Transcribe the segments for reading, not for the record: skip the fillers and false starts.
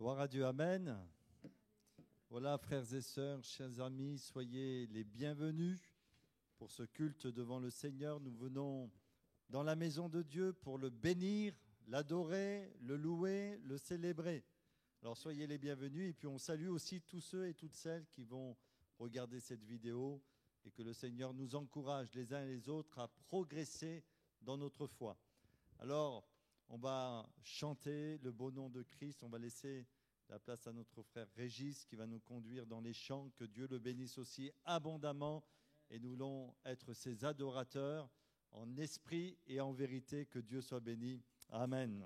Gloire à Dieu, Amen. Voilà, frères et sœurs, chers amis, soyez les bienvenus pour ce culte devant le Seigneur. Nous venons dans la maison de Dieu pour le bénir, l'adorer, le louer, le célébrer. Alors soyez les bienvenus et puis on salue aussi tous ceux et toutes celles qui vont regarder cette vidéo et que le Seigneur nous encourage les uns et les autres à progresser dans notre foi. Alors, on va chanter le beau nom de Christ, on va laisser la place à notre frère Régis qui va nous conduire dans les chants, que Dieu le bénisse aussi abondamment et nous voulons être ses adorateurs en esprit et en vérité, que Dieu soit béni. Amen.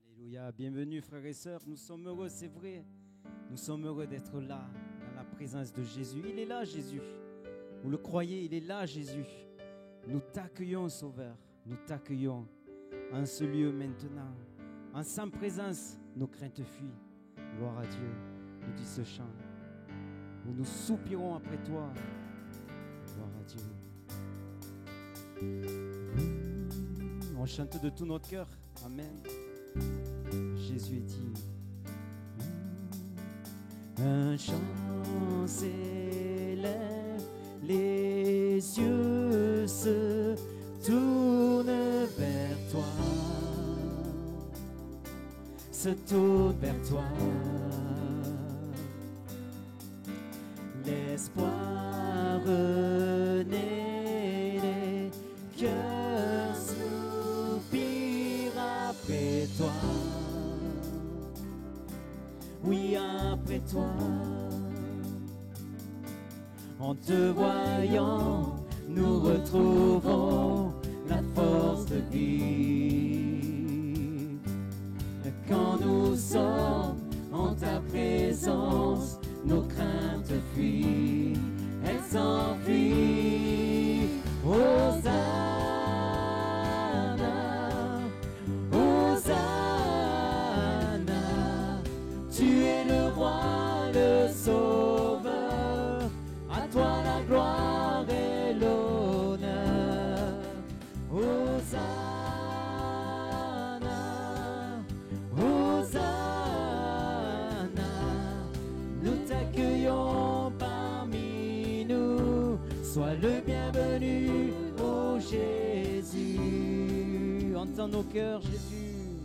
Alléluia, bienvenue frères et sœurs, nous sommes heureux, c'est vrai, nous sommes heureux d'être là, dans la présence de Jésus. Il est là Jésus, vous le croyez, il est là Jésus. Nous t'accueillons Sauveur, nous t'accueillons en ce lieu maintenant. En sa présence, nos craintes fuient. Gloire à Dieu, nous dit ce chant, où nous soupirons après toi. Gloire à Dieu. On chante de tout notre cœur. Amen. Jésus est digne. Un chant s'élève, les yeux se tournent vers toi, se tournent vers toi. L'espoir renaît, les cœurs soupirent après toi. Oui, après toi. En te voyant, nous retrouvons la force de vivre. Quand nous sommes en ta présence, nos craintes fuient, elles s'enfuient. Hosanna, Hosanna, tu es le roi, le sauveur, à toi la gloire et l'honneur. Hosanna, Hosanna, nous t'accueillons parmi nous. Sois le bienvenu, ô Jésus. Entends nos cœurs, Jésus.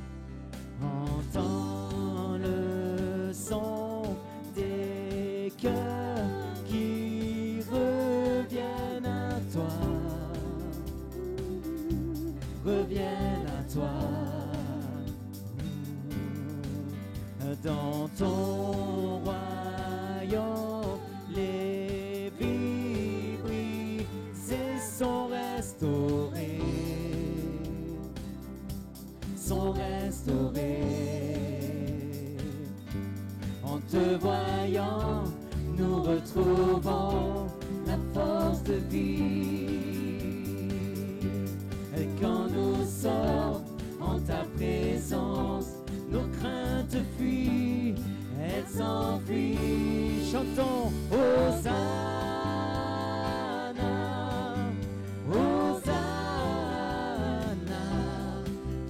Entends le son des cœurs qui reviennent à toi. Reviennent à toi. Dans ton royaume, les vies brisées sont restaurées, sont restaurées. En te voyant, nous retrouvons la force de vie. Et quand nous sommes en ta présence, nos craintes fuient, elles s'enfuient. Chantons Hosanna, Hosanna,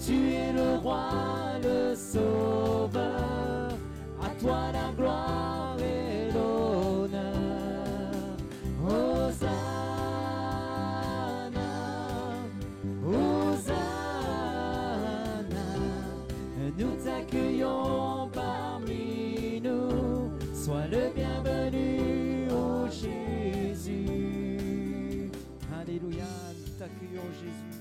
tu es le roi, le sauveur, à toi la gloire et l'honneur. Hosanna, Hosanna, nous t'accueillons parmi nous. Sois le bienvenu, ô Jésus. Alléluia, nous t'accueillons Jésus.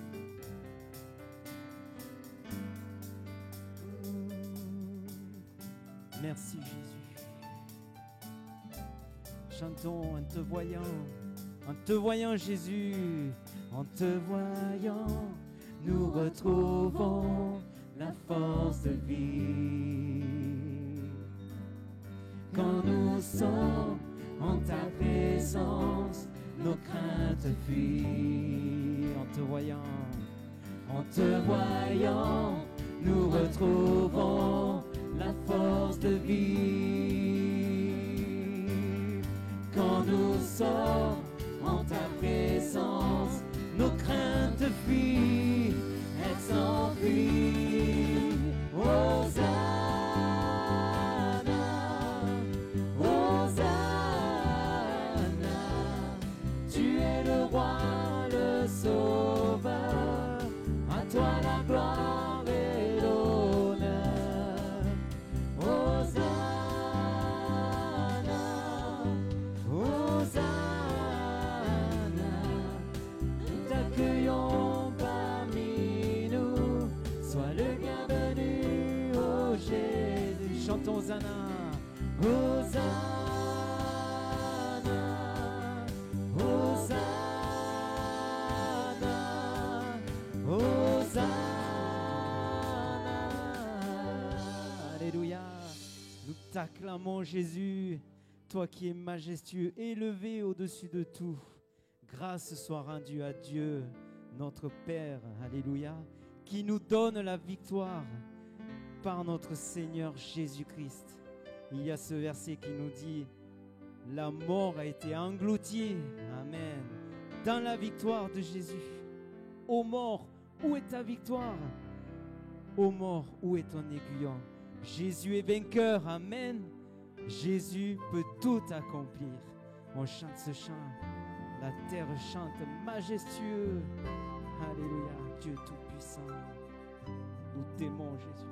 Merci Jésus. Chantons en te voyant Jésus, en te voyant, nous retrouvons la force de vie. Quand nous sommes en ta présence, nos craintes fuient. En te voyant, nous retrouvons la force de vie. Quand nous sommes en ta présence, nos craintes fuient, elles s'enfuient. Hosanna, chantons Hosanna. Hosanna, Hosanna, Hosanna. Alléluia. Nous t'acclamons Jésus, toi qui es majestueux, élevé au-dessus de tout. Grâce soit rendue à Dieu, notre Père, alléluia, qui nous donne la victoire par notre Seigneur Jésus-Christ. Il y a ce verset qui nous dit, la mort a été engloutie, amen, dans la victoire de Jésus. Ô mort, où est ta victoire? Ô mort, où est ton aiguillon? Jésus est vainqueur, amen. Jésus peut tout accomplir. On chante ce chant. La terre chante majestueux. Alléluia, Dieu Tout-Puissant. Nous t'aimons, Jésus.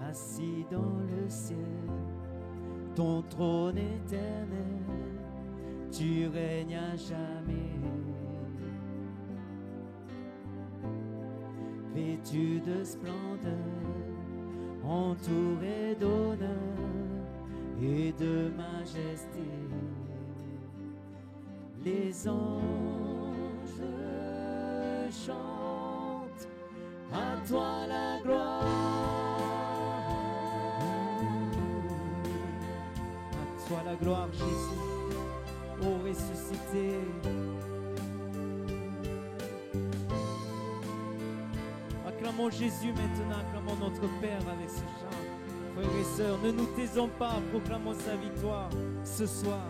Assis dans le ciel, ton trône éternel, tu règnes à jamais. Vêtu de splendeur, entouré d'honneur et de majesté, les anges chantent à toi la gloire. À toi la gloire, Jésus, ô ressuscité. Acclamons Jésus maintenant, acclamons notre Père avec ce chant. Frères et sœurs, ne nous taisons pas, proclamons sa victoire ce soir.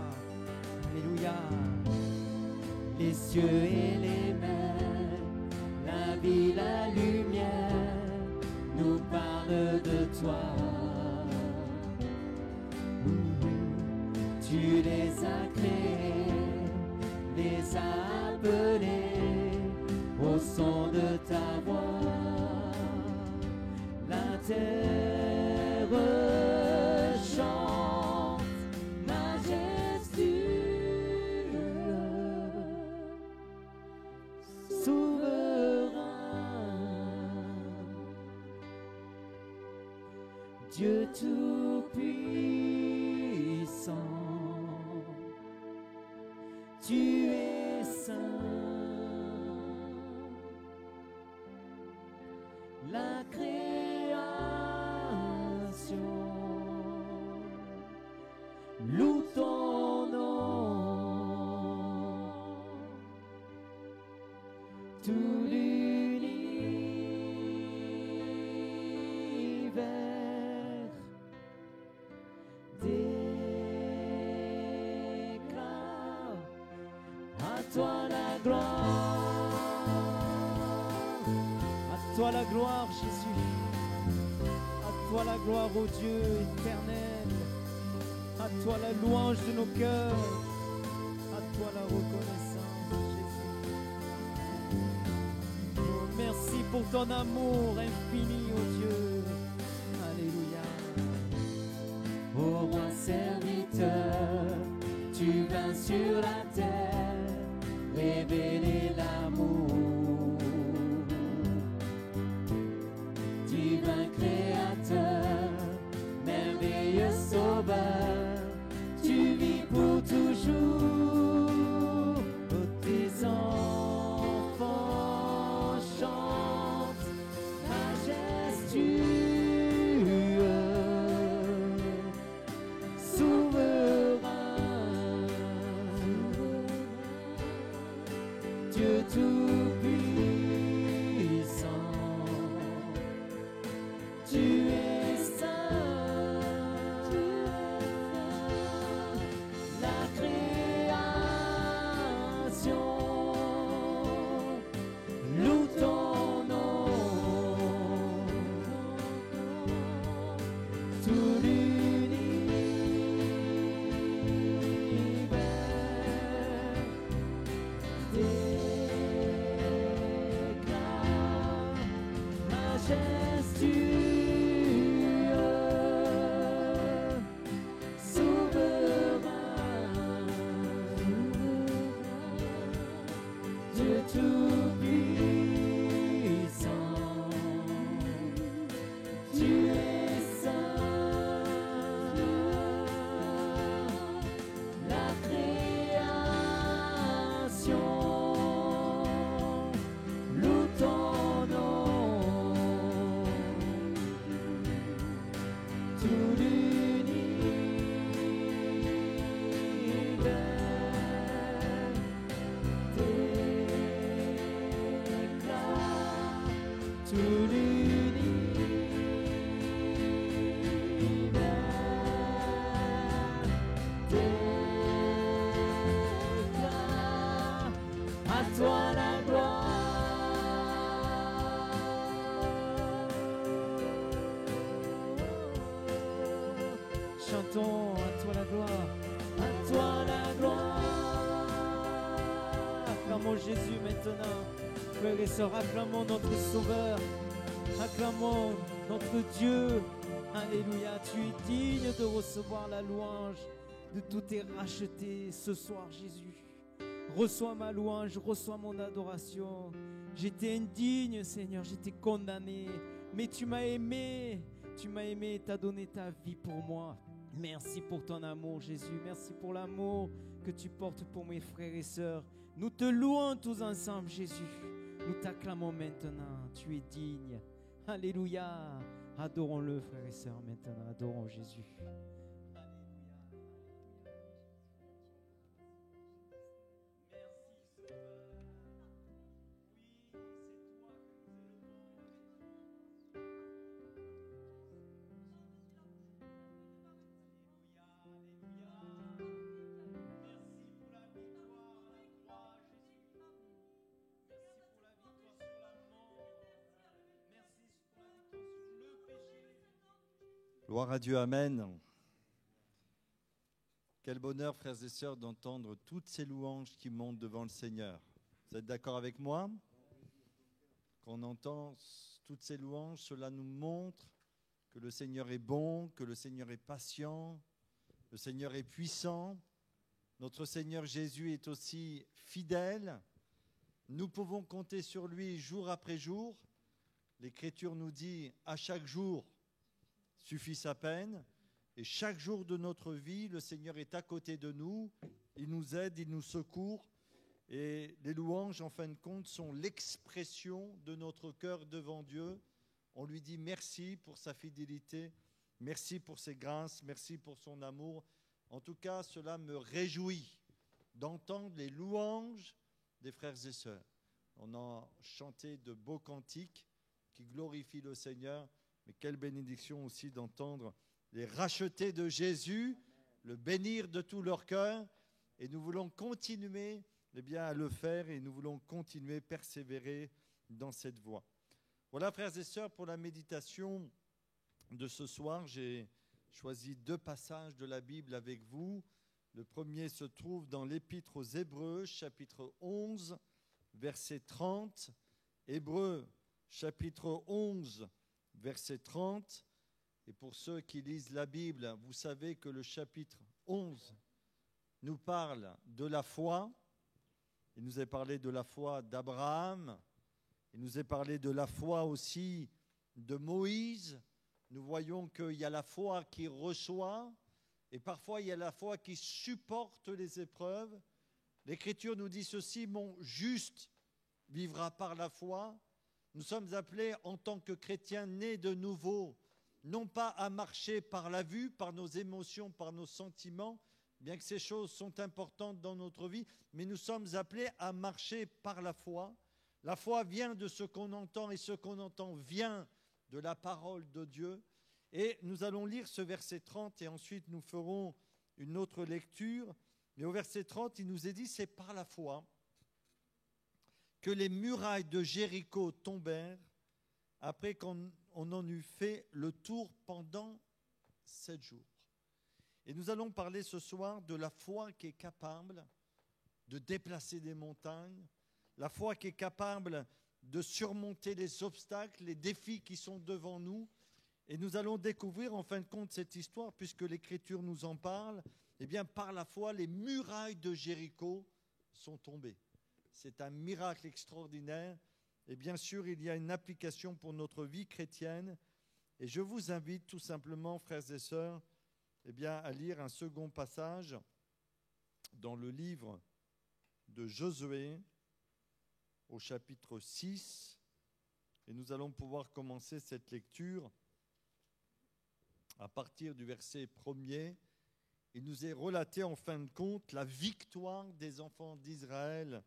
Alléluia. Les cieux et les mers, la vie, la lumière, nous parlent de toi. Tu les as créés, les as appelés au son de ta voix. La terre chante majestueux, souverain, Dieu Tout-Puissant, tu es saint. La création loue ton nom, tout l'univers déclare à toi la gloire. À toi la gloire, Jésus. À toi la gloire, ô Dieu éternel. À toi la louange de nos cœurs. À toi la reconnaissance, Jésus. Oh, merci pour ton amour infini, ô Dieu. Alléluia. Ô roi serviteur, tu vins sur la terre révéler l'amour. Divin créateur, merveilleux sauveur, tu vis pour toujours. Oh, tes enfants chantent majestueux. chantons, à toi la gloire, à toi la gloire. Acclamons Jésus maintenant, frères et sœurs, acclamons notre Sauveur, acclamons notre Dieu. Alléluia, tu es digne de recevoir la louange, de tout est racheté ce soir, Jésus. Reçois ma louange, reçois mon adoration. J'étais indigne, Seigneur, j'étais condamné, mais tu m'as aimé et t'as donné ta vie pour moi. Merci pour ton amour, Jésus. Merci pour l'amour que tu portes pour mes frères et sœurs. Nous te louons tous ensemble, Jésus. Nous t'acclamons maintenant. Tu es digne. Alléluia. Adorons-le, frères et sœurs, maintenant. Adorons Jésus. Gloire à Dieu, amen. Quel bonheur, frères et sœurs, d'entendre toutes ces louanges qui montent devant le Seigneur. Vous êtes d'accord avec moi? Quand on entend toutes ces louanges, cela nous montre que le Seigneur est bon, que le Seigneur est patient, le Seigneur est puissant. Notre Seigneur Jésus est aussi fidèle. Nous pouvons compter sur lui jour après jour. L'Écriture nous dit à chaque jour suffit sa peine. Et chaque jour de notre vie, le Seigneur est à côté de nous. Il nous aide, il nous secourt. Et les louanges, en fin de compte, sont l'expression de notre cœur devant Dieu. On lui dit merci pour sa fidélité, merci pour ses grâces, merci pour son amour. En tout cas, cela me réjouit d'entendre les louanges des frères et sœurs. On a chanté de beaux cantiques qui glorifient le Seigneur. Mais quelle bénédiction aussi d'entendre les rachetés de Jésus, le bénir de tout leur cœur. Et nous voulons continuer à le faire et nous voulons continuer, persévérer dans cette voie. Voilà, frères et sœurs, pour la méditation de ce soir, j'ai choisi 2 passages de la Bible avec vous. Le premier se trouve dans l'Épître aux Hébreux, chapitre 11, verset 30. Hébreux, chapitre 11, verset 30, et pour ceux qui lisent la Bible, vous savez que le chapitre 11 nous parle de la foi. Il nous est parlé de la foi d'Abraham, il nous est parlé de la foi aussi de Moïse. Nous voyons qu'il y a la foi qui reçoit, et parfois il y a la foi qui supporte les épreuves. L'Écriture nous dit ceci, mon juste vivra par la foi. Nous sommes appelés en tant que chrétiens nés de nouveau, non pas à marcher par la vue, par nos émotions, par nos sentiments, bien que ces choses sont importantes dans notre vie, mais nous sommes appelés à marcher par la foi. La foi vient de ce qu'on entend et ce qu'on entend vient de la parole de Dieu. Et nous allons lire ce verset 30 et ensuite nous ferons une autre lecture. Mais au verset 30, il nous est dit, c'est par la foi que les murailles de Jéricho tombèrent après qu'on en eut fait le tour pendant 7 jours. Et nous allons parler ce soir de la foi qui est capable de déplacer des montagnes, la foi qui est capable de surmonter les obstacles, les défis qui sont devant nous. Et nous allons découvrir en fin de compte cette histoire, puisque l'Écriture nous en parle, eh bien par la foi, les murailles de Jéricho sont tombées. C'est un miracle extraordinaire. Et bien sûr, il y a une application pour notre vie chrétienne. Et je vous invite tout simplement, frères et sœurs, eh bien, à lire un second passage dans le livre de Josué, au chapitre 6. Et nous allons pouvoir commencer cette lecture à partir du verset 1er. Il nous est relaté en fin de compte la victoire des enfants d'Israël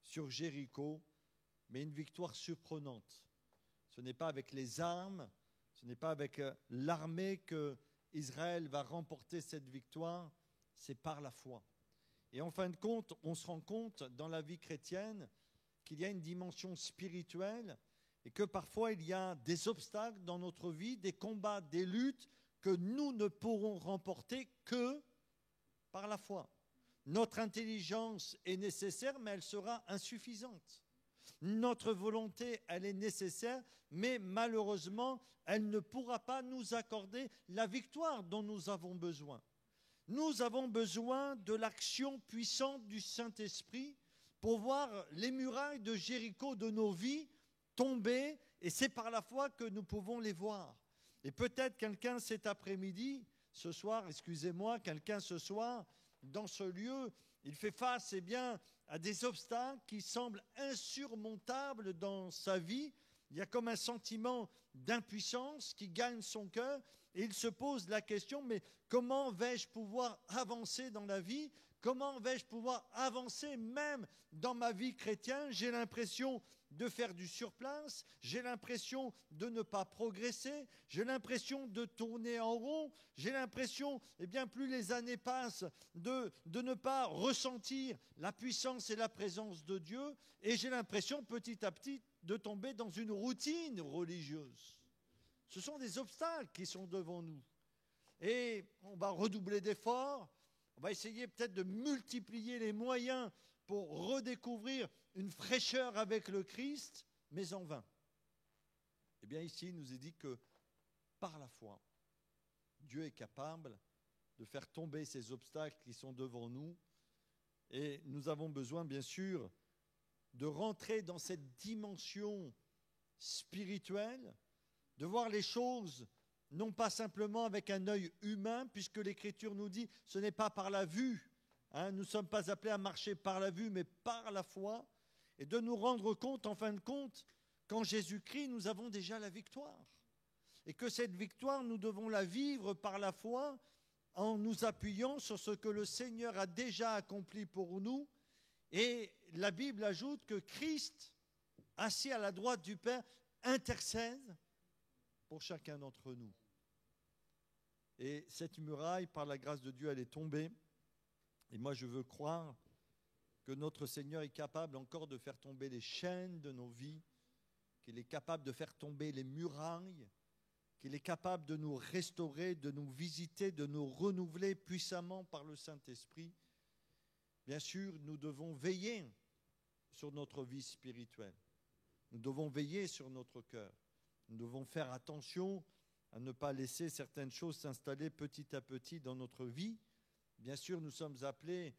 sur Jéricho, mais une victoire surprenante. Ce n'est pas avec les armes, ce n'est pas avec l'armée que Israël va remporter cette victoire, c'est par la foi. Et en fin de compte, on se rend compte dans la vie chrétienne qu'il y a une dimension spirituelle et que parfois il y a des obstacles dans notre vie, des combats, des luttes que nous ne pourrons remporter que par la foi. Notre intelligence est nécessaire, mais elle sera insuffisante. Notre volonté, elle est nécessaire, mais malheureusement, elle ne pourra pas nous accorder la victoire dont nous avons besoin. Nous avons besoin de l'action puissante du Saint-Esprit pour voir les murailles de Jéricho de nos vies tomber, et c'est par la foi que nous pouvons les voir. Et peut-être quelqu'un cet après-midi, ce soir, excusez-moi, quelqu'un ce soir, dans ce lieu, il fait face à des obstacles qui semblent insurmontables dans sa vie. Il y a comme un sentiment d'impuissance qui gagne son cœur et il se pose la question, mais comment vais-je pouvoir avancer dans la vie ? Comment vais-je pouvoir avancer même dans ma vie chrétienne ? J'ai l'impression de faire du surplace, j'ai l'impression de ne pas progresser, j'ai l'impression de tourner en rond, j'ai l'impression, plus les années passent, de ne pas ressentir la puissance et la présence de Dieu, et j'ai l'impression petit à petit de tomber dans une routine religieuse. Ce sont des obstacles qui sont devant nous. Et on va redoubler d'efforts, on va essayer peut-être de multiplier les moyens pour redécouvrir une fraîcheur avec le Christ, mais en vain. Ici, il nous est dit que par la foi, Dieu est capable de faire tomber ces obstacles qui sont devant nous. Et nous avons besoin, bien sûr, de rentrer dans cette dimension spirituelle, de voir les choses non pas simplement avec un œil humain, puisque l'Écriture nous dit ce n'est pas par la vue. Nous ne sommes pas appelés à marcher par la vue, mais par la foi. Et de nous rendre compte, en fin de compte, qu'en Jésus-Christ, nous avons déjà la victoire. Et que cette victoire, nous devons la vivre par la foi, en nous appuyant sur ce que le Seigneur a déjà accompli pour nous. Et la Bible ajoute que Christ, assis à la droite du Père, intercède pour chacun d'entre nous. Et cette muraille, par la grâce de Dieu, elle est tombée. Et moi, je veux croire que notre Seigneur est capable encore de faire tomber les chaînes de nos vies, qu'il est capable de faire tomber les murailles, qu'il est capable de nous restaurer, de nous visiter, de nous renouveler puissamment par le Saint-Esprit. Bien sûr, nous devons veiller sur notre vie spirituelle. Nous devons veiller sur notre cœur. Nous devons faire attention à ne pas laisser certaines choses s'installer petit à petit dans notre vie. Bien sûr, nous sommes appelés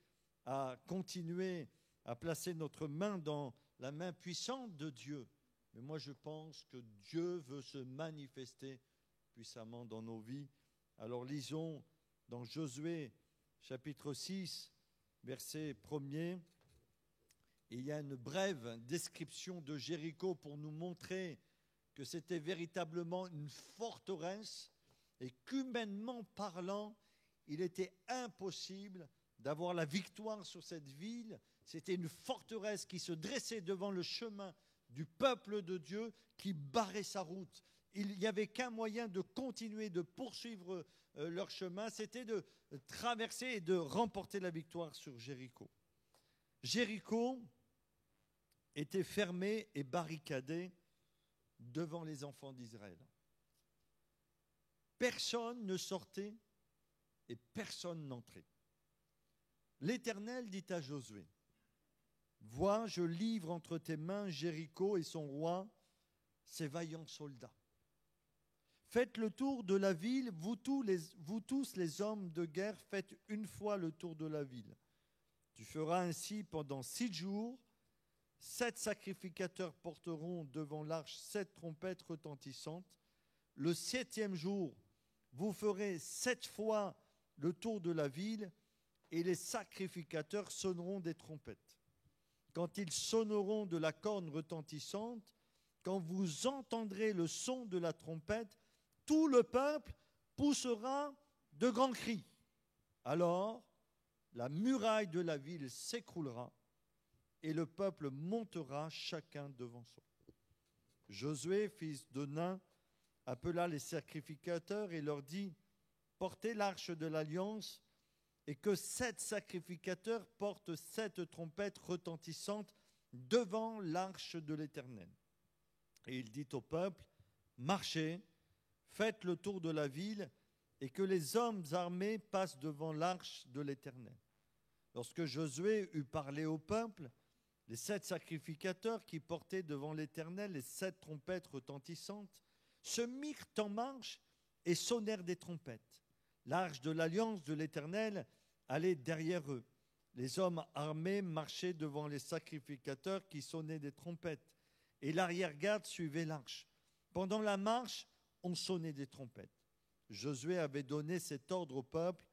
à continuer à placer notre main dans la main puissante de Dieu. Mais moi, je pense que Dieu veut se manifester puissamment dans nos vies. Alors, lisons dans Josué, chapitre 6, verset 1er. Il y a une brève description de Jéricho pour nous montrer que c'était véritablement une forteresse et qu'humainement parlant, il était impossible d'avoir la victoire sur cette ville. C'était une forteresse qui se dressait devant le chemin du peuple de Dieu qui barrait sa route. Il n'y avait qu'un moyen de continuer, de poursuivre leur chemin, c'était de traverser et de remporter la victoire sur Jéricho. Jéricho était fermé et barricadé devant les enfants d'Israël. Personne ne sortait et personne n'entrait. L'Éternel dit à Josué, « Vois, je livre entre tes mains Jéricho et son roi, ses vaillants soldats. Faites le tour de la ville, vous tous les hommes de guerre, faites une fois le tour de la ville. Tu feras ainsi pendant 6 jours. 7 sacrificateurs porteront devant l'arche 7 trompettes retentissantes. Le 7e jour, vous ferez 7 fois le tour de la ville et les sacrificateurs sonneront des trompettes. Quand ils sonneront de la corne retentissante, quand vous entendrez le son de la trompette, tout le peuple poussera de grands cris. Alors, la muraille de la ville s'écroulera et le peuple montera chacun devant soi. Josué, fils de Nun, appela les sacrificateurs et leur dit, portez l'arche de l'alliance et que 7 sacrificateurs portent 7 trompettes retentissantes devant l'arche de l'Éternel. Et il dit au peuple, marchez, faites le tour de la ville et que les hommes armés passent devant l'arche de l'Éternel. Lorsque Josué eut parlé au peuple, les 7 sacrificateurs qui portaient devant l'Éternel les 7 trompettes retentissantes se mirent en marche et sonnèrent des trompettes. L'arche de l'alliance de l'Éternel allait derrière eux. Les hommes armés marchaient devant les sacrificateurs qui sonnaient des trompettes, et l'arrière-garde suivait l'arche. Pendant la marche, on sonnait des trompettes. Josué avait donné cet ordre au peuple: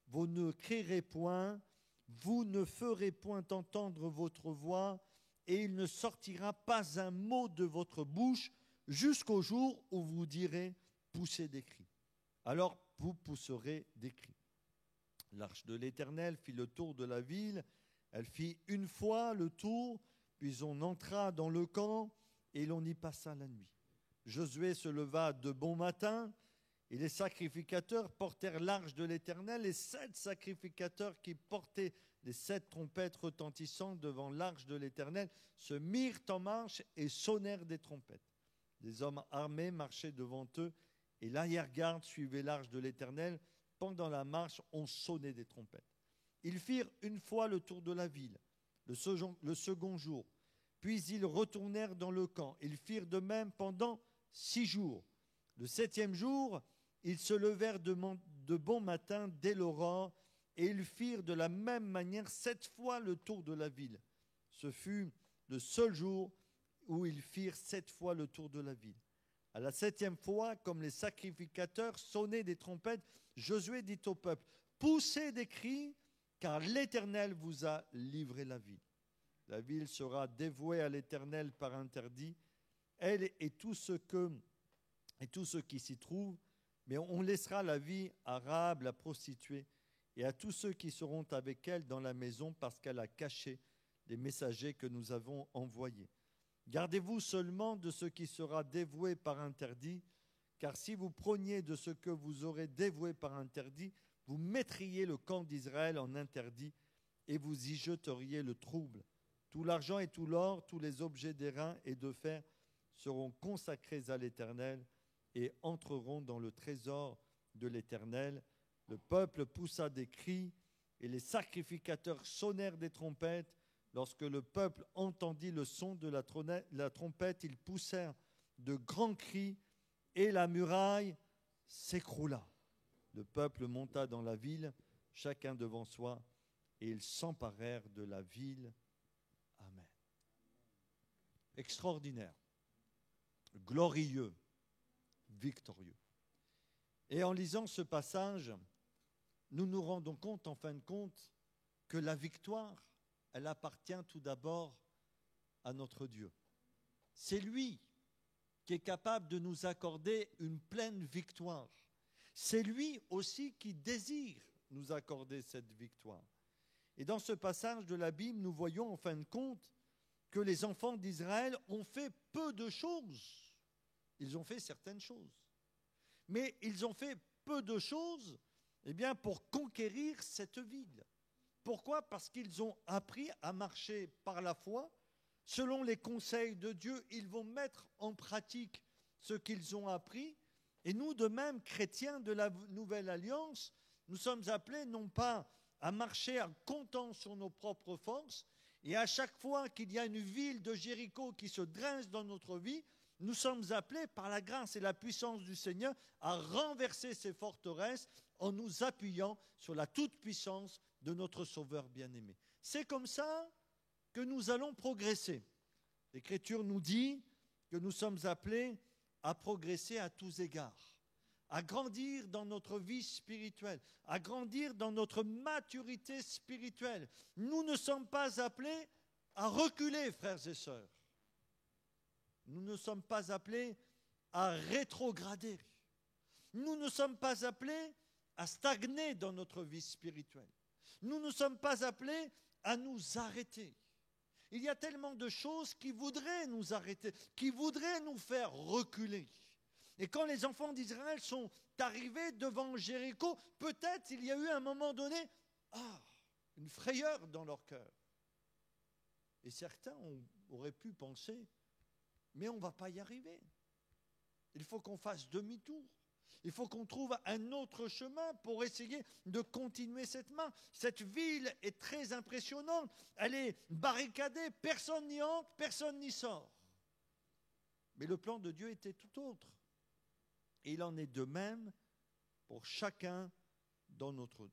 vous ne crierez point, vous ne ferez point entendre votre voix, et il ne sortira pas un mot de votre bouche jusqu'au jour où vous direz poussez des cris. Alors vous pousserez des cris. L'arche de l'Éternel fit le tour de la ville. Elle fit une fois le tour, puis on entra dans le camp et l'on y passa la nuit. Josué se leva de bon matin et les sacrificateurs portèrent l'arche de l'Éternel. Les 7 sacrificateurs qui portaient les 7 trompettes retentissantes devant l'arche de l'Éternel se mirent en marche et sonnèrent des trompettes. Les hommes armés marchaient devant eux et l'arrière-garde suivait l'arche de l'Éternel. Pendant la marche, on sonnait des trompettes. Ils firent une fois le tour de la ville, le second jour. Puis ils retournèrent dans le camp. Ils firent de même pendant 6 jours. Le 7e jour, ils se levèrent de bon matin dès l'aurore, et ils firent de la même manière 7 fois le tour de la ville. Ce fut le seul jour où ils firent 7 fois le tour de la ville. À la 7e fois, comme les sacrificateurs sonnaient des trompettes, Josué dit au peuple: poussez des cris, car l'Éternel vous a livré la ville. La ville sera dévouée à l'Éternel par interdit, elle et tout ce qui s'y trouve, mais on laissera la vie à Rahab, la prostituée, et à tous ceux qui seront avec elle dans la maison, parce qu'elle a caché les messagers que nous avons envoyés. Gardez-vous seulement de ce qui sera dévoué par interdit, car si vous preniez de ce que vous aurez dévoué par interdit, vous mettriez le camp d'Israël en interdit et vous y jeteriez le trouble. Tout l'argent et tout l'or, tous les objets d'airain et de fer seront consacrés à l'Éternel et entreront dans le trésor de l'Éternel. Le peuple poussa des cris et les sacrificateurs sonnèrent des trompettes. Lorsque le peuple entendit le son de la trompette, ils poussèrent de grands cris et la muraille s'écroula. Le peuple monta dans la ville, chacun devant soi, et ils s'emparèrent de la ville. Amen. Extraordinaire, glorieux, victorieux. Et en lisant ce passage, nous nous rendons compte, en fin de compte, que la victoire, elle appartient tout d'abord à notre Dieu. C'est lui qui est capable de nous accorder une pleine victoire. C'est lui aussi qui désire nous accorder cette victoire. Et dans ce passage de la Bible, nous voyons en fin de compte que les enfants d'Israël ont fait peu de choses. Ils ont fait certaines choses. Mais ils ont fait peu de choses pour conquérir cette ville. Pourquoi ? Parce qu'ils ont appris à marcher par la foi. Selon les conseils de Dieu, ils vont mettre en pratique ce qu'ils ont appris. Et nous, de même, chrétiens de la Nouvelle Alliance, nous sommes appelés non pas à marcher en comptant sur nos propres forces, et à chaque fois qu'il y a une ville de Jéricho qui se dresse dans notre vie, nous sommes appelés par la grâce et la puissance du Seigneur à renverser ces forteresses en nous appuyant sur la toute-puissance de notre Sauveur bien-aimé. C'est comme ça que nous allons progresser. L'Écriture nous dit que nous sommes appelés à progresser à tous égards, à grandir dans notre vie spirituelle, à grandir dans notre maturité spirituelle. Nous ne sommes pas appelés à reculer, frères et sœurs. Nous ne sommes pas appelés à rétrograder. Nous ne sommes pas appelés à stagner dans notre vie spirituelle. Nous ne sommes pas appelés à nous arrêter. Il y a tellement de choses qui voudraient nous arrêter, qui voudraient nous faire reculer. Et quand les enfants d'Israël sont arrivés devant Jéricho, peut-être il y a eu un moment donné, une frayeur dans leur cœur. Et certains auraient pu penser, mais on ne va pas y arriver. Il faut qu'on fasse demi-tour. Il faut qu'on trouve un autre chemin pour essayer de continuer cette marche. Cette ville est très impressionnante. Elle est barricadée, personne n'y entre, personne n'y sort. Mais le plan de Dieu était tout autre. Et il en est de même pour chacun dans notre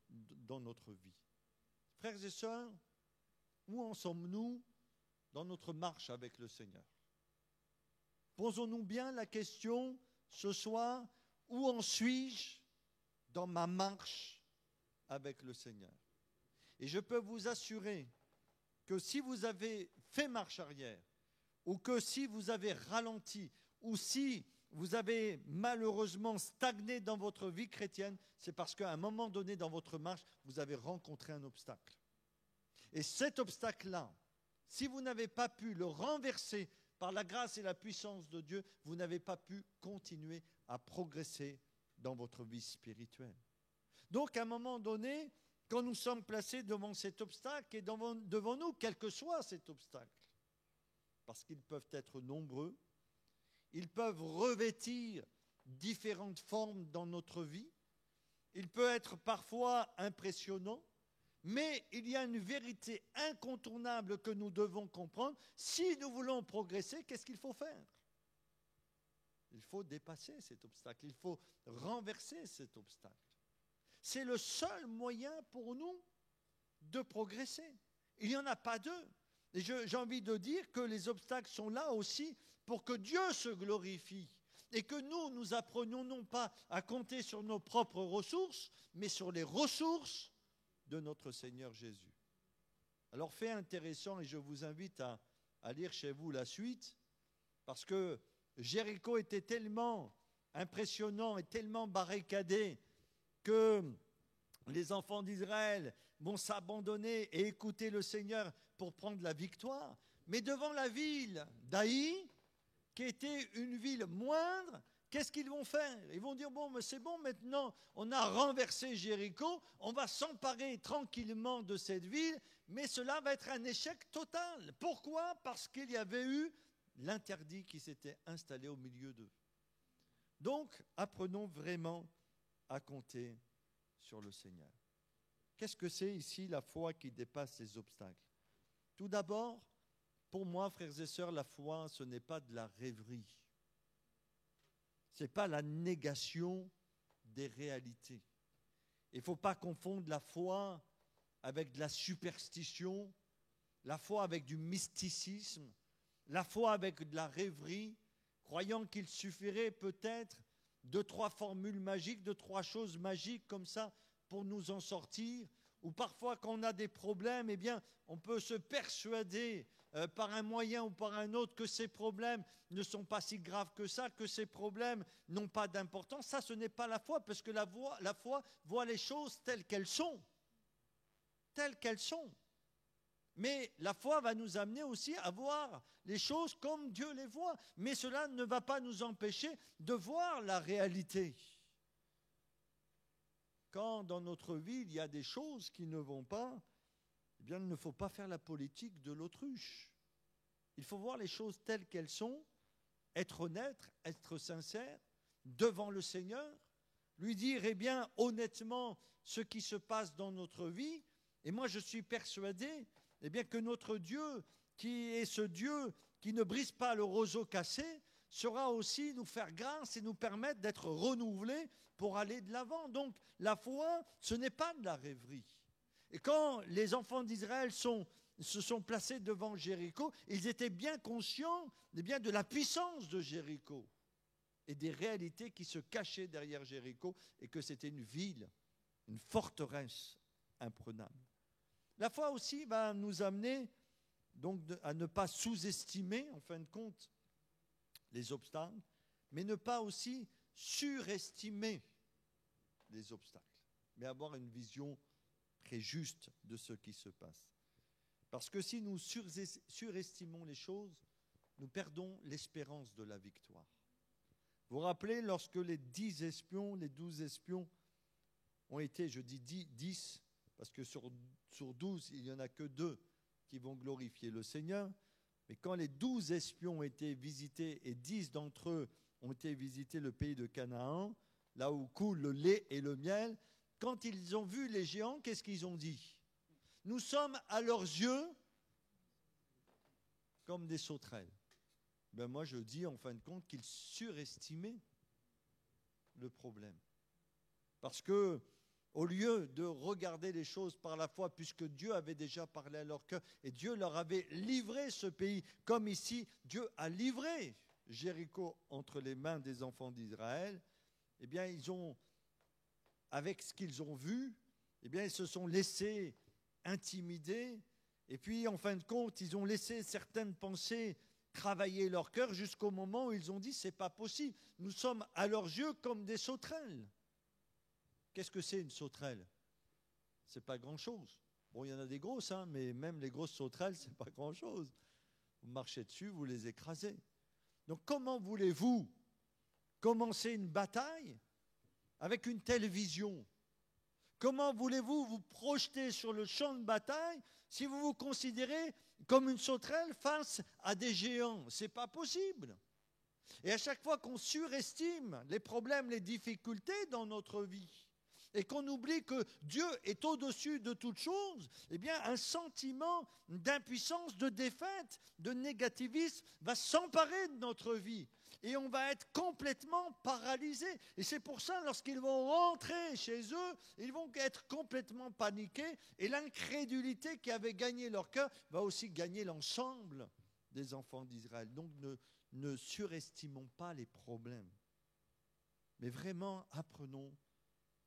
vie. Frères et sœurs, où en sommes-nous dans notre marche avec le Seigneur? Posons-nous bien la question ce soir, où en suis-je dans ma marche avec le Seigneur? Et je peux vous assurer que si vous avez fait marche arrière, ou que si vous avez ralenti, ou si vous avez malheureusement stagné dans votre vie chrétienne, c'est parce qu'à un moment donné dans votre marche, vous avez rencontré un obstacle. Et cet obstacle-là, si vous n'avez pas pu le renverser par la grâce et la puissance de Dieu, vous n'avez pas pu continuer à progresser dans votre vie spirituelle. Donc, à un moment donné, quand nous sommes placés devant cet obstacle et devant nous, quel que soit cet obstacle, parce qu'ils peuvent être nombreux, ils peuvent revêtir différentes formes dans notre vie, il peut être parfois impressionnant, mais il y a une vérité incontournable que nous devons comprendre. Si nous voulons progresser, qu'est-ce qu'il faut faire? Il faut dépasser cet obstacle, il faut renverser cet obstacle. C'est le seul moyen pour nous de progresser. Il n'y en a pas deux. Et j'ai envie de dire que les obstacles sont là aussi pour que Dieu se glorifie et que nous apprenions non pas à compter sur nos propres ressources, mais sur les ressources de notre Seigneur Jésus. Alors, fait intéressant, et je vous invite à lire chez vous la suite, parce que Jéricho était tellement impressionnant et tellement barricadé que les enfants d'Israël vont s'abandonner et écouter le Seigneur pour prendre la victoire. Mais devant la ville d'Aï, qui était une ville moindre, qu'est-ce qu'ils vont faire? Ils vont dire, bon, mais c'est bon, maintenant, on a renversé Jéricho, on va s'emparer tranquillement de cette ville, mais cela va être un échec total. Pourquoi? Parce qu'il y avait eu l'interdit qui s'était installé au milieu d'eux. Donc, apprenons vraiment à compter sur le Seigneur. Qu'est-ce que c'est ici la foi qui dépasse ces obstacles? Tout d'abord, pour moi, frères et sœurs, la foi, ce n'est pas de la rêverie. Ce n'est pas la négation des réalités. Il ne faut pas confondre la foi avec de la superstition, la foi avec du mysticisme, la foi avec de la rêverie, croyant qu'il suffirait peut-être de 3 formules magiques, de 3 choses magiques comme ça pour nous en sortir. Ou parfois quand on a des problèmes, eh bien, on peut se persuader par un moyen ou par un autre que ces problèmes ne sont pas si graves que ça, que ces problèmes n'ont pas d'importance. Ça, ce n'est pas la foi, parce que la foi voit les choses telles qu'elles sont. Telles qu'elles sont. Mais la foi va nous amener aussi à voir les choses comme Dieu les voit. Mais cela ne va pas nous empêcher de voir la réalité. Quand dans notre vie, il y a des choses qui ne vont pas, eh bien, il ne faut pas faire la politique de l'autruche. Il faut voir les choses telles qu'elles sont, être honnête, être sincère, devant le Seigneur, lui dire, eh bien, honnêtement, ce qui se passe dans notre vie. Et moi, je suis persuadé, eh bien, que notre Dieu, qui est ce Dieu qui ne brise pas le roseau cassé, saura aussi nous faire grâce et nous permettre d'être renouvelés pour aller de l'avant. Donc, la foi, ce n'est pas de la rêverie. Et quand les enfants d'Israël se sont placés devant Jéricho, ils étaient bien conscients de la puissance de Jéricho et des réalités qui se cachaient derrière Jéricho et que c'était une ville, une forteresse imprenable. La foi aussi va nous amener donc à ne pas sous-estimer, en fin de compte, les obstacles, mais ne pas aussi surestimer les obstacles, mais avoir une vision très juste de ce qui se passe. Parce que si nous surestimons les choses, nous perdons l'espérance de la victoire. Vous vous rappelez, lorsque les 12 espions ont été, je dis 10, parce que sur 12, il n'y en a que 2 qui vont glorifier le Seigneur, mais quand les 12 espions ont été visités et 10 d'entre eux ont été visiter le pays de Canaan, là où coule le lait et le miel, quand ils ont vu les géants, qu'est-ce qu'ils ont dit? Nous sommes à leurs yeux comme des sauterelles. Ben moi, je dis en fin de compte qu'ils surestimaient le problème. Parce que, au lieu de regarder les choses par la foi, puisque Dieu avait déjà parlé à leur cœur, et Dieu leur avait livré ce pays, comme ici, Dieu a livré Jéricho entre les mains des enfants d'Israël, eh bien, ils ont, avec ce qu'ils ont vu, eh bien, ils se sont laissés intimider, et puis, en fin de compte, ils ont laissé certaines pensées travailler leur cœur jusqu'au moment où ils ont dit, c'est pas possible, nous sommes à leurs yeux comme des sauterelles. Qu'est-ce que c'est une sauterelle? C'est pas grand-chose. Bon, il y en a des grosses, hein, mais même les grosses sauterelles, c'est pas grand-chose. Vous marchez dessus, vous les écrasez. Donc comment voulez-vous commencer une bataille avec une telle vision? Comment voulez-vous vous projeter sur le champ de bataille si vous vous considérez comme une sauterelle face à des géants? Ce n'est pas possible. Et à chaque fois qu'on surestime les problèmes, les difficultés dans notre vie, et qu'on oublie que Dieu est au-dessus de toute chose, eh bien un sentiment d'impuissance, de défaite, de négativisme va s'emparer de notre vie. Et on va être complètement paralysé. Et c'est pour ça, lorsqu'ils vont rentrer chez eux, ils vont être complètement paniqués. Et l'incrédulité qui avait gagné leur cœur va aussi gagner l'ensemble des enfants d'Israël. Donc ne surestimons pas les problèmes. Mais vraiment, apprenons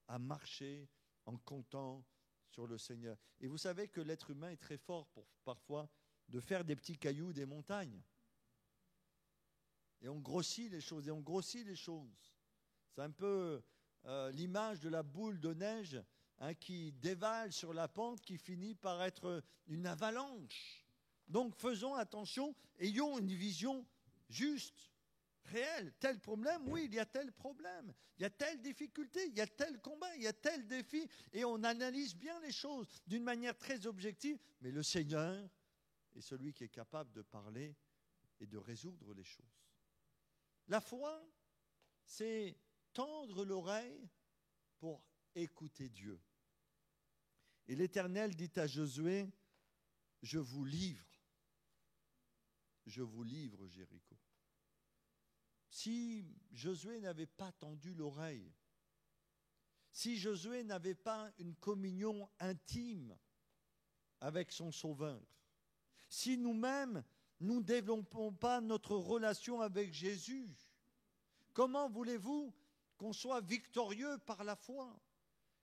à marcher en comptant sur le Seigneur. Et vous savez que l'être humain est très fort pour parfois de faire des petits cailloux des montagnes. Et on grossit les choses, et on grossit les choses. C'est un peu l'image de la boule de neige qui dévale sur la pente, qui finit par être une avalanche. Donc faisons attention, ayons une vision juste, réelle. Tel problème, oui, il y a tel problème. Il y a telle difficulté, il y a tel combat, il y a tel défi. Et on analyse bien les choses d'une manière très objective. Mais le Seigneur est celui qui est capable de parler et de résoudre les choses. La foi, c'est tendre l'oreille pour écouter Dieu. Et l'Éternel dit à Josué, je vous livre Jéricho. Si Josué n'avait pas tendu l'oreille, si Josué n'avait pas une communion intime avec son Sauveur, si nous-mêmes, nous ne développons pas notre relation avec Jésus, comment voulez-vous qu'on soit victorieux par la foi?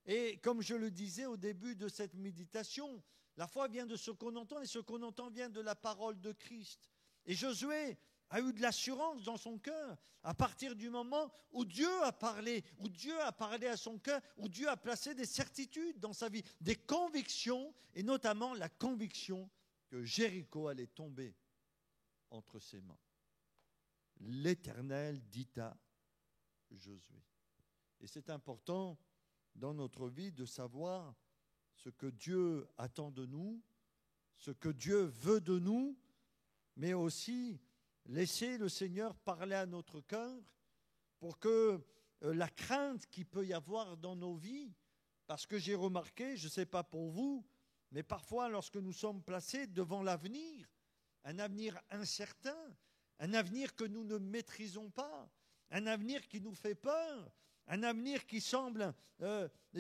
Et comme je le disais au début de cette méditation, la foi vient de ce qu'on entend, et ce qu'on entend vient de la parole de Christ. Et Josué a eu de l'assurance dans son cœur à partir du moment où Dieu a parlé à son cœur, où Dieu a placé des certitudes dans sa vie, des convictions, et notamment la conviction que Jéricho allait tomber entre ses mains. L'Éternel dit à Josué. Et c'est important dans notre vie de savoir ce que Dieu attend de nous, ce que Dieu veut de nous, mais aussi laisser le Seigneur parler à notre cœur pour que la crainte qu'il peut y avoir dans nos vies, parce que j'ai remarqué, je ne sais pas pour vous, mais parfois lorsque nous sommes placés devant l'avenir, un avenir incertain, un avenir que nous ne maîtrisons pas, un avenir qui nous fait peur, un avenir qui semble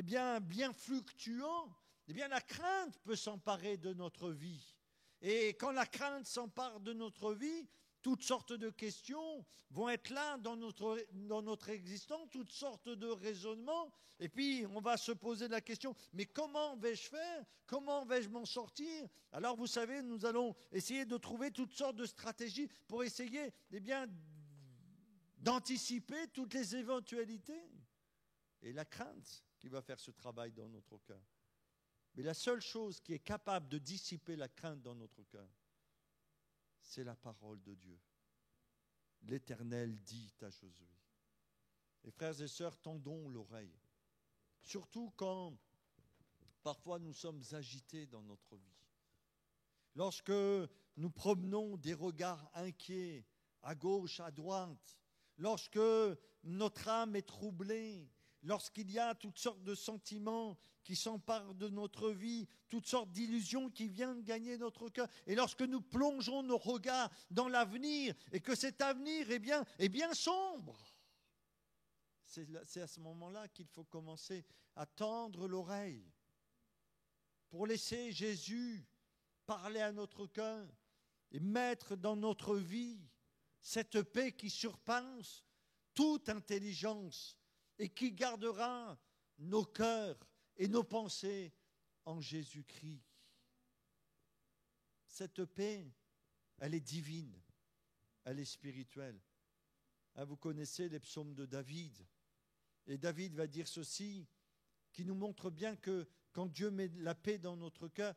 bien fluctuant, eh bien la crainte peut s'emparer de notre vie. Et quand la crainte s'empare de notre vie, toutes sortes de questions vont être là dans notre existence, toutes sortes de raisonnements. Et puis, on va se poser la question, mais comment vais-je faire? Comment vais-je m'en sortir? Alors, vous savez, nous allons essayer de trouver toutes sortes de stratégies pour essayer d'anticiper toutes les éventualités. Et la crainte qui va faire ce travail dans notre cœur. Mais la seule chose qui est capable de dissiper la crainte dans notre cœur, c'est la parole de Dieu. L'Éternel dit à Josué. Et frères et sœurs, tendons l'oreille. Surtout quand parfois nous sommes agités dans notre vie. Lorsque nous promenons des regards inquiets à gauche, à droite, lorsque notre âme est troublée, lorsqu'il y a toutes sortes de sentiments qui s'emparent de notre vie, toutes sortes d'illusions qui viennent gagner notre cœur, et lorsque nous plongeons nos regards dans l'avenir, et que cet avenir est bien sombre, c'est à ce moment-là qu'il faut commencer à tendre l'oreille pour laisser Jésus parler à notre cœur et mettre dans notre vie cette paix qui surpasse toute intelligence et qui gardera nos cœurs et nos pensées en Jésus-Christ. Cette paix, elle est divine, elle est spirituelle. Vous connaissez les psaumes de David. Et David va dire ceci, qui nous montre bien que quand Dieu met la paix dans notre cœur,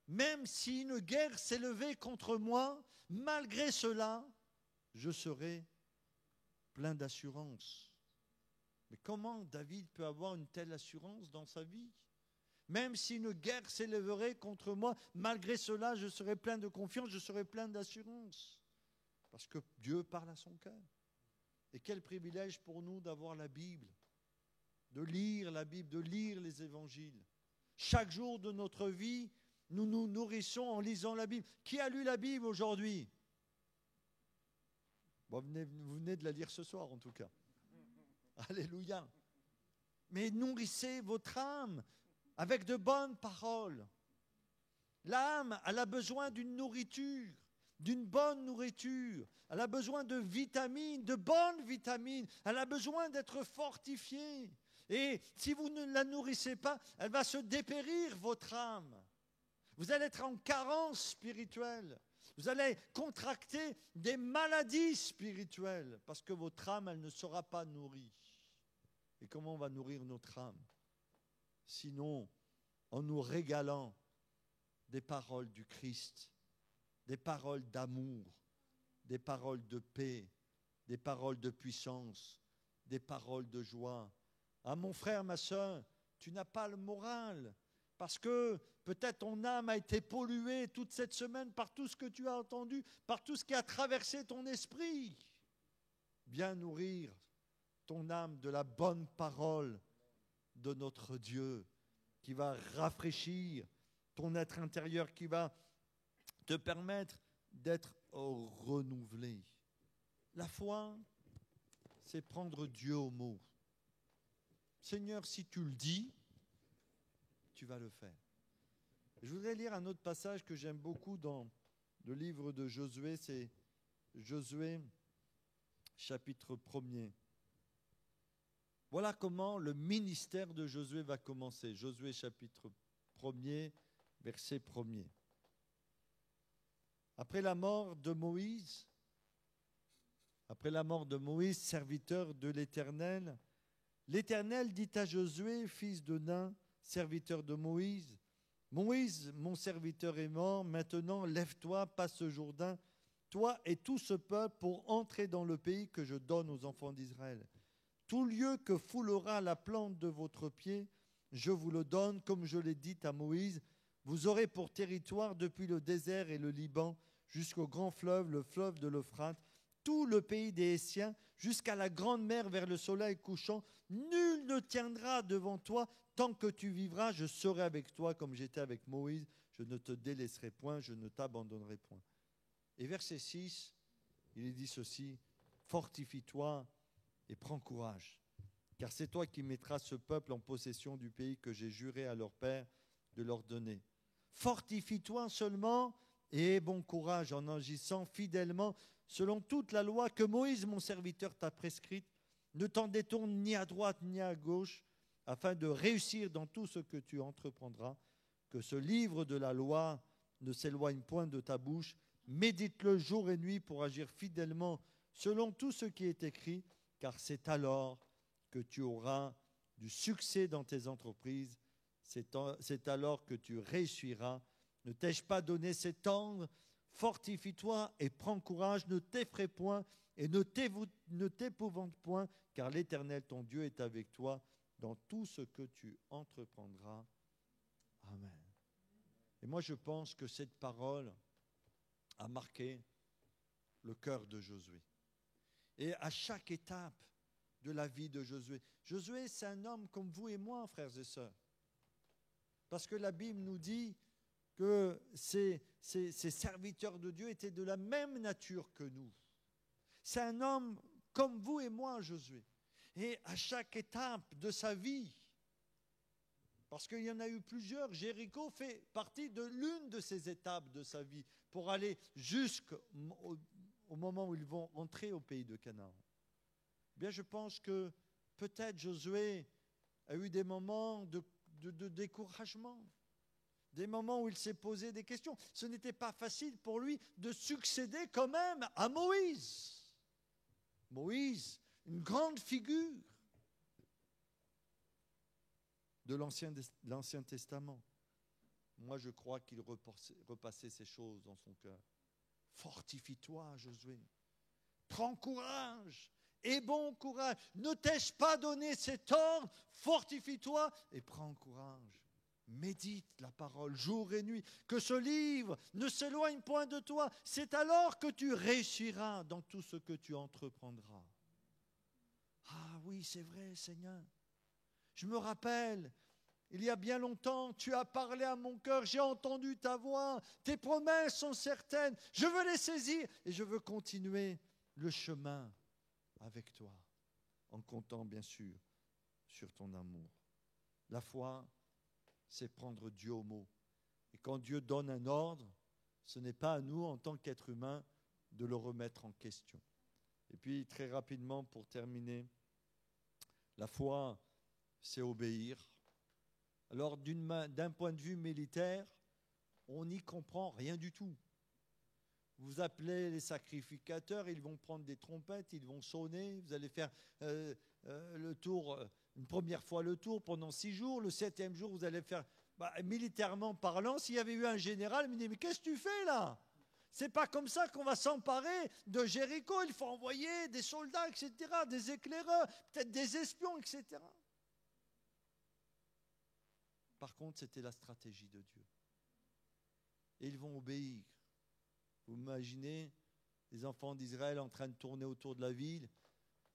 même si une guerre s'est levée contre moi, malgré cela, je serai plein d'assurance. Mais comment David peut avoir une telle assurance dans sa vie? Même si une guerre s'élèverait contre moi, malgré cela, je serai plein de confiance, je serai plein d'assurance. Parce que Dieu parle à son cœur. Et quel privilège pour nous d'avoir la Bible, de lire la Bible, de lire les évangiles. Chaque jour de notre vie, nous nous nourrissons en lisant la Bible. Qui a lu la Bible aujourd'hui? Bon, vous venez de la lire ce soir en tout cas. Alléluia. Mais nourrissez votre âme avec de bonnes paroles. L'âme, elle a besoin d'une nourriture, d'une bonne nourriture. Elle a besoin de vitamines, de bonnes vitamines. Elle a besoin d'être fortifiée. Et si vous ne la nourrissez pas, elle va se dépérir, votre âme. Vous allez être en carence spirituelle. Vous allez contracter des maladies spirituelles parce que votre âme, elle ne sera pas nourrie. Et comment on va nourrir notre âme? Sinon, en nous régalant des paroles du Christ, des paroles d'amour, des paroles de paix, des paroles de puissance, des paroles de joie. Ah, mon frère, ma soeur, tu n'as pas le moral parce que peut-être ton âme a été polluée toute cette semaine par tout ce que tu as entendu, par tout ce qui a traversé ton esprit. Bien nourrir ton âme de la bonne parole de notre Dieu qui va rafraîchir ton être intérieur, qui va te permettre d'être renouvelé. La foi, c'est prendre Dieu au mot. Seigneur, si tu le dis, tu vas le faire. Je voudrais lire un autre passage que j'aime beaucoup dans le livre de Josué, c'est Josué chapitre 1er. Voilà comment le ministère de Josué va commencer. Josué chapitre 1er, verset 1er. Après la mort de Moïse, serviteur de l'Éternel, l'Éternel dit à Josué, fils de Nun, serviteur de Moïse, Moïse, mon serviteur est mort, maintenant lève-toi, passe ce Jourdain, toi et tout ce peuple, pour entrer dans le pays que je donne aux enfants d'Israël. Tout lieu que foulera la plante de votre pied, je vous le donne, comme je l'ai dit à Moïse. Vous aurez pour territoire depuis le désert et le Liban, jusqu'au grand fleuve, le fleuve de l'Euphrate, tout le pays des Hétiens, jusqu'à la grande mer vers le soleil couchant. Nul ne tiendra devant toi tant que tu vivras. Je serai avec toi comme j'étais avec Moïse. Je ne te délaisserai point, je ne t'abandonnerai point. Et verset 6, il est dit ceci, fortifie-toi et prends courage, car c'est toi qui mettras ce peuple en possession du pays que j'ai juré à leur père de leur donner. Fortifie-toi seulement et aie bon courage en agissant fidèlement selon toute la loi que Moïse, mon serviteur, t'a prescrite. Ne t'en détourne ni à droite ni à gauche, afin de réussir dans tout ce que tu entreprendras. Que ce livre de la loi ne s'éloigne point de ta bouche. Médite-le jour et nuit pour agir fidèlement selon tout ce qui est écrit, car c'est alors que tu auras du succès dans tes entreprises. C'est alors que tu réussiras. Ne t'ai-je pas donné cet ordre? Fortifie-toi et prends courage, ne t'effraie point et ne t'épouvante point, car l'Éternel, ton Dieu, est avec toi dans tout ce que tu entreprendras. Amen. Et moi, je pense que cette parole a marqué le cœur de Josué. Et à chaque étape de la vie de Josué. Josué, c'est un homme comme vous et moi, frères et sœurs. Parce que la Bible nous dit que ces serviteurs de Dieu étaient de la même nature que nous. C'est un homme comme vous et moi, Josué. Et à chaque étape de sa vie, parce qu'il y en a eu plusieurs, Jéricho fait partie de l'une de ces étapes de sa vie pour aller jusqu'au moment où ils vont entrer au pays de Canaan. Bien, je pense que peut-être Josué a eu des moments de découragement, des moments où il s'est posé des questions. Ce n'était pas facile pour lui de succéder quand même à Moïse. Moïse, une grande figure de l'Ancien Testament. Moi, je crois qu'il repassait ces choses dans son cœur. Fortifie-toi, Josué. Prends courage et bon courage. Ne t'ai-je pas donné cet ordre? Fortifie-toi et prends courage. Médite la parole jour et nuit. Que ce livre ne s'éloigne point de toi. C'est alors que tu réussiras dans tout ce que tu entreprendras. Ah oui, c'est vrai, Seigneur. Je me rappelle, il y a bien longtemps, tu as parlé à mon cœur, j'ai entendu ta voix, tes promesses sont certaines, je veux les saisir et je veux continuer le chemin avec toi, en comptant bien sûr sur ton amour. La foi, c'est prendre Dieu au mot. Et quand Dieu donne un ordre, ce n'est pas à nous, en tant qu'être humain, de le remettre en question. Et puis, très rapidement, pour terminer, la foi, c'est obéir. Alors, d'un point de vue militaire, on n'y comprend rien du tout. Vous appelez les sacrificateurs, ils vont prendre des trompettes, ils vont sonner, vous allez faire le tour, une première fois le tour pendant 6 jours, le 7e jour, vous allez faire, militairement parlant, s'il y avait eu un général, il me dit, mais qu'est-ce que tu fais là? C'est pas comme ça qu'on va s'emparer de Jéricho, il faut envoyer des soldats, etc., des éclaireurs, peut-être des espions, etc. Par contre, c'était la stratégie de Dieu. Et ils vont obéir. Vous imaginez les enfants d'Israël en train de tourner autour de la ville,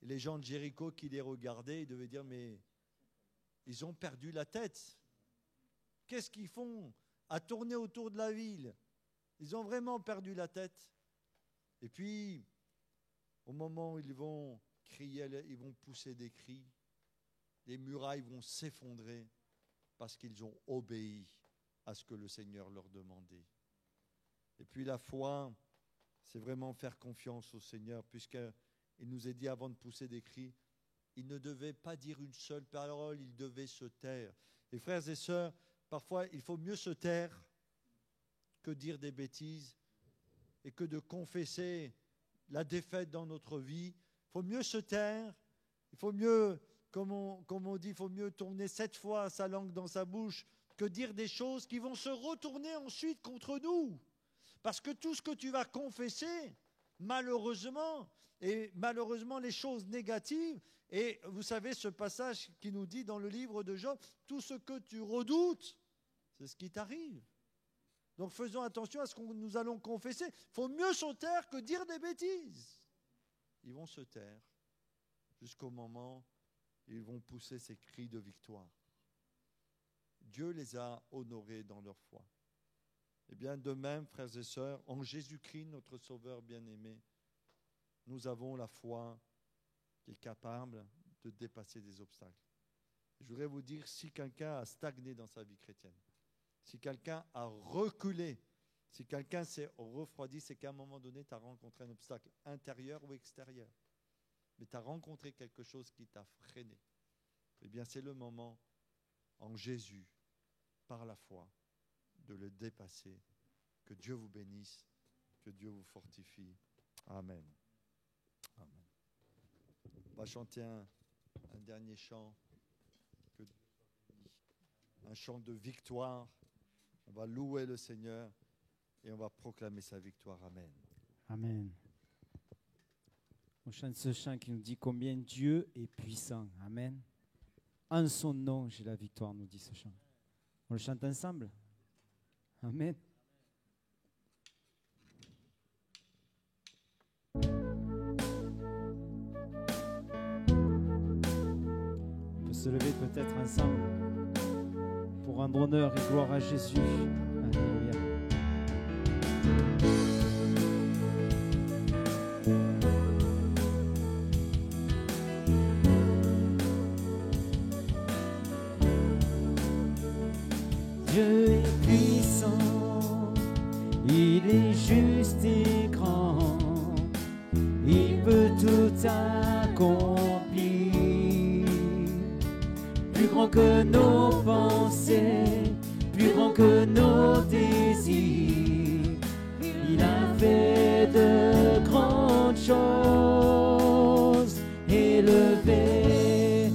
et les gens de Jéricho qui les regardaient, ils devaient dire, mais ils ont perdu la tête. Qu'est-ce qu'ils font à tourner autour de la ville? Ils ont vraiment perdu la tête. Et puis, au moment où ils vont crier, ils vont pousser des cris, les murailles vont s'effondrer parce qu'ils ont obéi à ce que le Seigneur leur demandait. Et puis la foi, c'est vraiment faire confiance au Seigneur, puisqu'il nous est dit avant de pousser des cris, il ne devait pas dire une seule parole, il devait se taire. Et frères et sœurs, parfois il faut mieux se taire que dire des bêtises et que de confesser la défaite dans notre vie. Il faut mieux se taire, il faut mieux, comme on dit, il faut mieux tourner 7 fois sa langue dans sa bouche que dire des choses qui vont se retourner ensuite contre nous. Parce que tout ce que tu vas confesser, malheureusement, les choses négatives, et vous savez ce passage qui nous dit dans le livre de Job, tout ce que tu redoutes, c'est ce qui t'arrive. Donc faisons attention à ce que nous allons confesser. Il faut mieux se taire que dire des bêtises. Ils vont se taire jusqu'au moment où ils vont pousser ces cris de victoire. Dieu les a honorés dans leur foi. Eh bien, de même, frères et sœurs, en Jésus-Christ, notre Sauveur bien-aimé, nous avons la foi qui est capable de dépasser des obstacles. Je voudrais vous dire, si quelqu'un a stagné dans sa vie chrétienne, si quelqu'un a reculé, si quelqu'un s'est refroidi, c'est qu'à un moment donné, tu as rencontré un obstacle intérieur ou extérieur. Mais tu as rencontré quelque chose qui t'a freiné. Eh bien, c'est le moment, en Jésus, par la foi, de le dépasser. Que Dieu vous bénisse, que Dieu vous fortifie. Amen. Amen. On va chanter un dernier chant, un chant de victoire. On va louer le Seigneur et on va proclamer sa victoire. Amen. Amen. On chante ce chant qui nous dit combien Dieu est puissant. Amen. En son nom, j'ai la victoire, nous dit ce chant. On le chante ensemble. Amen. se lever peut-être ensemble pour rendre honneur et gloire à Jésus. Alléluia. Dieu est puissant, il est juste et grand, il peut tout accomplir, plus grand que nos pensées, plus grand que nos désirs, il a fait de grandes choses, élevé,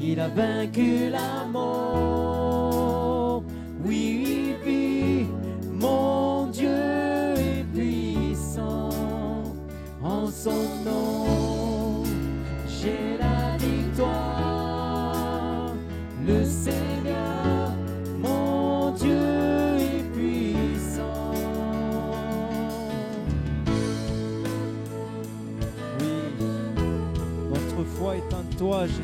il a vaincu la mort. Oui, oui, mon Dieu est puissant, en son nom, j'ai la victoire. Le Seigneur, mon Dieu est puissant. Oui, notre foi est en toi, Jésus.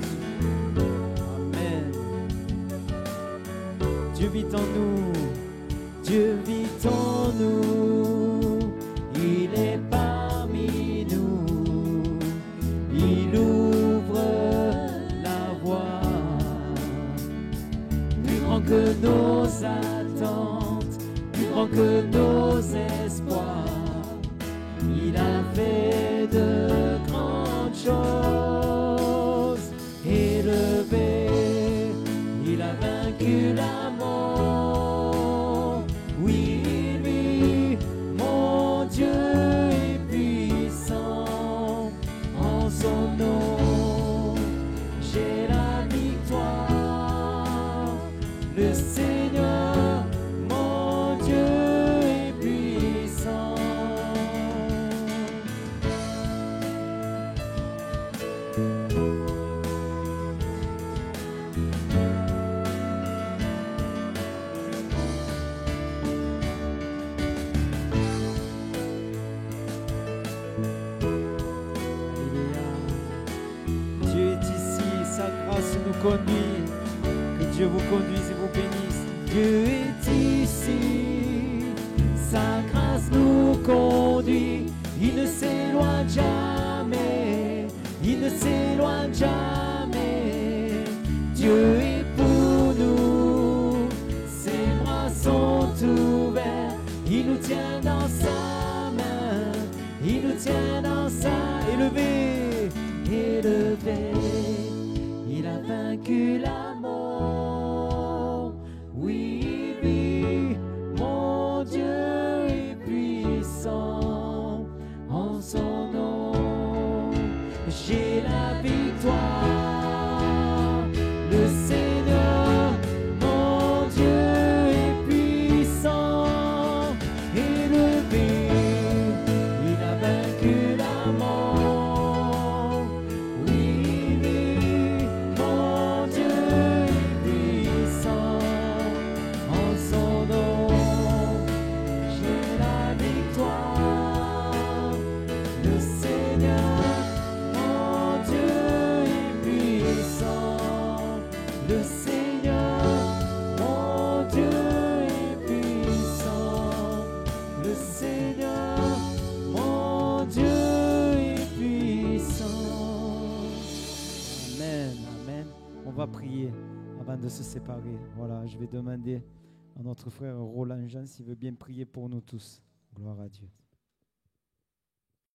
Amen. Dieu vit en nous, Dieu vit en nous, il est parmi nous, il ouvre la voie, plus grand que nos attentes, plus grand que nos espoirs, il a fait de grandes choses, élevé, il a vaincu la mort. Oui, lui, mon Dieu est puissant, en son nom, j'ai la victoire. Le Seigneur, mon Dieu est puissant. Dieu est ici, sa grâce nous conduit, que Dieu vous conduise et vous bénisse. Dieu est ici, sa grâce nous conduit, il ne s'éloigne jamais, il ne s'éloigne jamais. Dieu est pour nous, ses bras sont ouverts, il nous tient dans sa main, il nous tient dans sa élevé, élevé, il a vaincu la mort. Oui, oui, mon Dieu est puissant, en son nom, j'ai la victoire. Le Seigneur, mon Dieu est puissant, élevé, il a vaincu la mort. Oui, oui, mon Dieu est puissant, en son nom, j'ai la victoire. Le Seigneur, mon Dieu est puissant. Le Seigneur, mon Dieu est puissant. Le Seigneur, mon Dieu est puissant. Amen, amen. On va prier avant de se séparer. Voilà, je vais demander à notre frère Roland Jean s'il veut bien prier pour nous tous. Gloire à Dieu.